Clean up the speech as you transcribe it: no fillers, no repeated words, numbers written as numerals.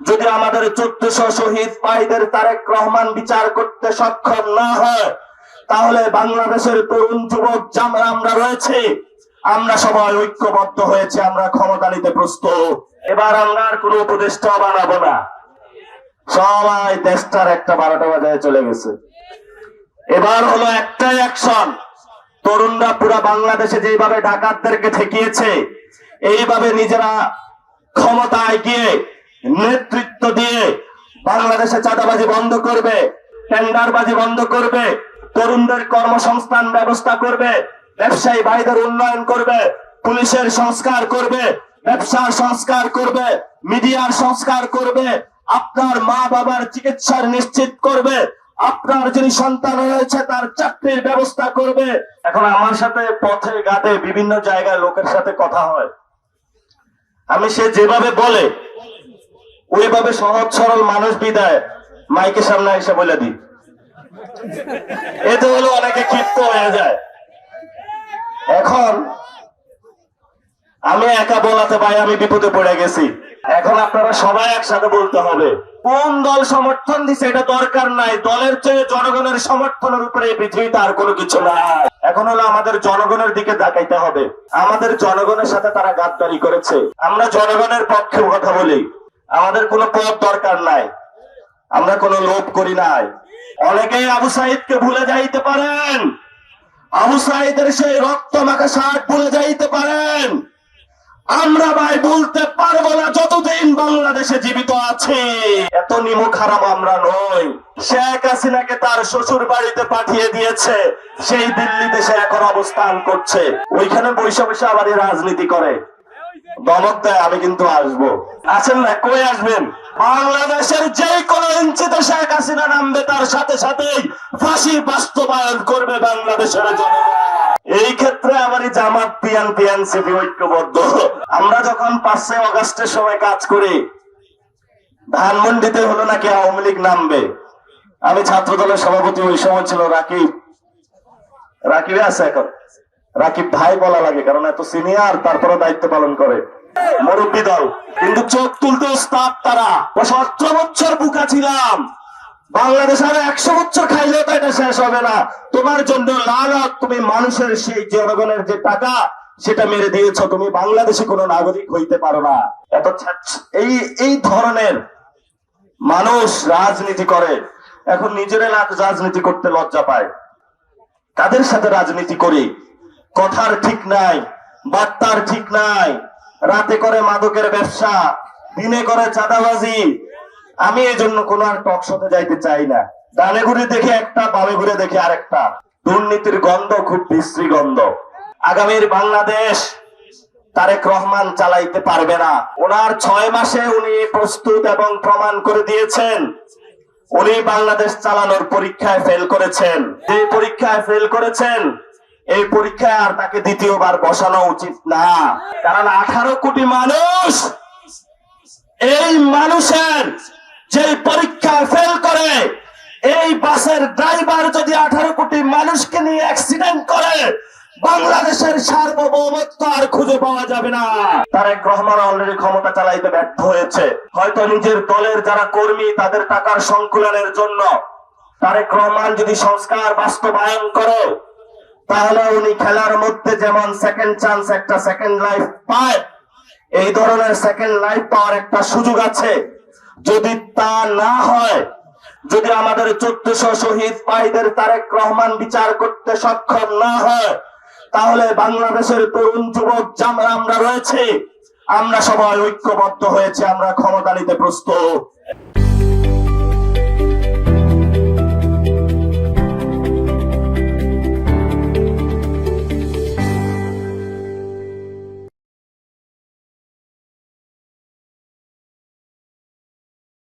যদি আমাদের 1400 শহীদ ভাইদের তারেক রহমান বিচার করতে সক্ষম না হয়, তাহলে বাংলাদেশের তরুণ যুবক যারা আমরা রয়েছে, আমরা সবাই ঐক্যবদ্ধ হয়েছে, আমরা ক্ষমতা নিতে প্রস্তুত। এবার আমরা আর কোনো উপদেষ্টা বানাবো না, সবাই দেশটার একটা 12টা বাজায় চলে গেছে। এবার হলো একটাই অ্যাকশন, তরুণরা পুরা বাংলাদেশে যেভাবে ডাকাতদেরকে ঠেকিয়েছে, এইভাবে নিজেরা ক্ষমতায় গিয়ে নেতৃত্ব দিয়ে বাংলাদেশে চাঁদাবাজি বন্ধ করবে, টেন্ডারবাজি বন্ধ করবে, তরুণদের কর্মসংস্থান ব্যবস্থা করবে, ব্যবসায়ী ভাইদের উন্নয়ন করবে, পুলিশের সংস্কার করবে, ব্যবসার সংস্কার করবে, মিডিয়ার সংস্কার করবে, আপনার মা বাবার চিকিৎসার নিশ্চিত করবে, আপনার যিনি সন্তান রয়েছে তার চাকরির ব্যবস্থা করবে। এখন আমার সাথে পথে ঘাটে বিভিন্ন জায়গায় লোকের সাথে কথা হয়, আমি সে যেভাবে বলে ওইভাবে সহজ সরল মানুষ বিদায় মাইকের সামনে এসে বলে দিই, এতে হলো অনেকে ক্ষিপ্ত হয়ে যায়। এখন আমি একা বলাতে ভাই আমি বিপদে পড়ে গেছি, এখন আপনারা সবাই একসাথে বলতে হবে। কোন দল সমর্থন দিছে এটা দরকার নাই, দলের চেয়ে জনগণের সমর্থনের উপরে এই পৃথিবীতে আর কোনো কিছু নাই। এখন হলো আমাদের জনগণের দিকে তাকাইতে হবে। আমাদের জনগণের সাথে তারা গাদ্দারি করেছে, আমরা জনগণের পক্ষে কথা বলি, আমাদের কোনো পদ দরকার নাই, আমরা কোনো লোভ করি নাই। অনেকেই আবু সাইদকে ভুলে যাইতে পারেন, আবু সাইদের সেই রক্ত মাখা শার্ট ভুলে যাইতে পারেন, আমরা ভাই বলতে পারবো না যতদিন বাংলাদেশে জীবিত আছে। এত নিমুখ হারাম আমরা নই। শেখ হাসিনাকে তার শ্বশুর বাড়িতে পাঠিয়ে দিয়েছে, সেই দিল্লি দেশে এখন অবস্থান করছে, ওইখানে বসে বসে আবার রাজনীতি করে, দমক দেয় আমি কিন্তু আসবো। আসেন না, কই আসবেন? বাংলাদেশের যে কোনো ইঞ্চিতে শেখ হাসিনা নামবে তার সাথে সাথেই ফাঁসি বাস্তবায়ন করবে বাংলাদেশের জনগণ। এই ক্ষেত্রে আমার জামাত বিএনপি এনসিপি ঐক্যবদ্ধ। আমরা যখন 5 আগস্টের সময় কাজ করি, ধানমন্ডিতে হলো নাকি আওয়ামী লীগ নামবে, আমি ছাত্র দলের সভাপতি, ওই সময় ছিল রাকিব, রাকিবে আছে এখন, রাকিব ভাই বলা লাগে কারণ এত সিনিয়র, তারপরে দায়িত্ব পালন করে, মুরব্বী দল, কিন্তু চোখ তুলতে ওস্তাদ তারা। 17 বছর বুকা ছিলাম, বাংলাদেশ আরো 100 বছর খাইলেও তো এটা শেষ হবে না। তোমার জন্য লালত, তুমি মানুষের সেই জনগণের যে টাকা সেটা মেরে দিয়েছ, তুমি বাংলাদেশে কোনো নাগরিক হইতে পারো না। এত এই ধরনের মানুষ রাজনীতি করে, এখন নিজেরা রাজনীতি করতে লজ্জা পায়। কাদের সাথে রাজনীতি করি? কথার ঠিক নাই, বার্তার ঠিক নাই, রাতে করে মাদকের ব্যবসা, দিনে করে চাঁদাবাজি। আমি এই জন্য কোন আর টক শোতে যাইতে চাই না। ডানে ঘুরে দেখে একটা, বামে ঘুরে দেখে আরেকটা। দুর্নীতির গন্ধ খুব বিশ্রী গন্ধ। আগামীর বাংলাদেশ তারেক রহমান চালাইতে পারবে না। ওনার 6 মাসে উনি প্রস্তুত এবং প্রমাণ করে দিয়েছেন উনি বাংলাদেশ চালানোর পরীক্ষায় ফেল করেছেন। যে পরীক্ষায় ফেল করেছেন, এই পরীক্ষায় আর তাকে দ্বিতীয়বার বসানো উচিত না। কারণ 18 কোটি মানুষ, এই মানুষের যে পরীক্ষায় ফেল করে, এই বাসের ড্রাইভার যদি 18 কোটি মানুষকে নিয়ে অ্যাক্সিডেন্ট করে, বাংলাদেশের সার্বভৌমত্ব আর খুঁজে পাওয়া যাবে না। তারেক রহমান অলরেডি ক্ষমতা চালাইতে ব্যর্থ হয়েছে। হয়তো নিজের দলের যারা কর্মী তাদের টাকার সংকুলনের জন্য তারেক রহমান যদি সংস্কার বাস্তবায়ন করে, তাহলে উনি খেলার মধ্যে যেমন সেকেন্ড চান্স, একটা সেকেন্ড লাইফ পায়, এই ধরনের সেকেন্ড লাইফ পাওয়ার একটা সুযোগ আছে। যদি তা না হয়, যদি আমাদের 1400 শহীদ ভাইদের তারেক রহমান বিচার করতে সক্ষম না হয়, তাহলে বাংলাদেশের তরুণ যুবক যারা আমরা রয়েছে, আমরা সবাই ঐক্যবদ্ধ হয়েছে, আমরা ক্ষমতা নিতে প্রস্তুত।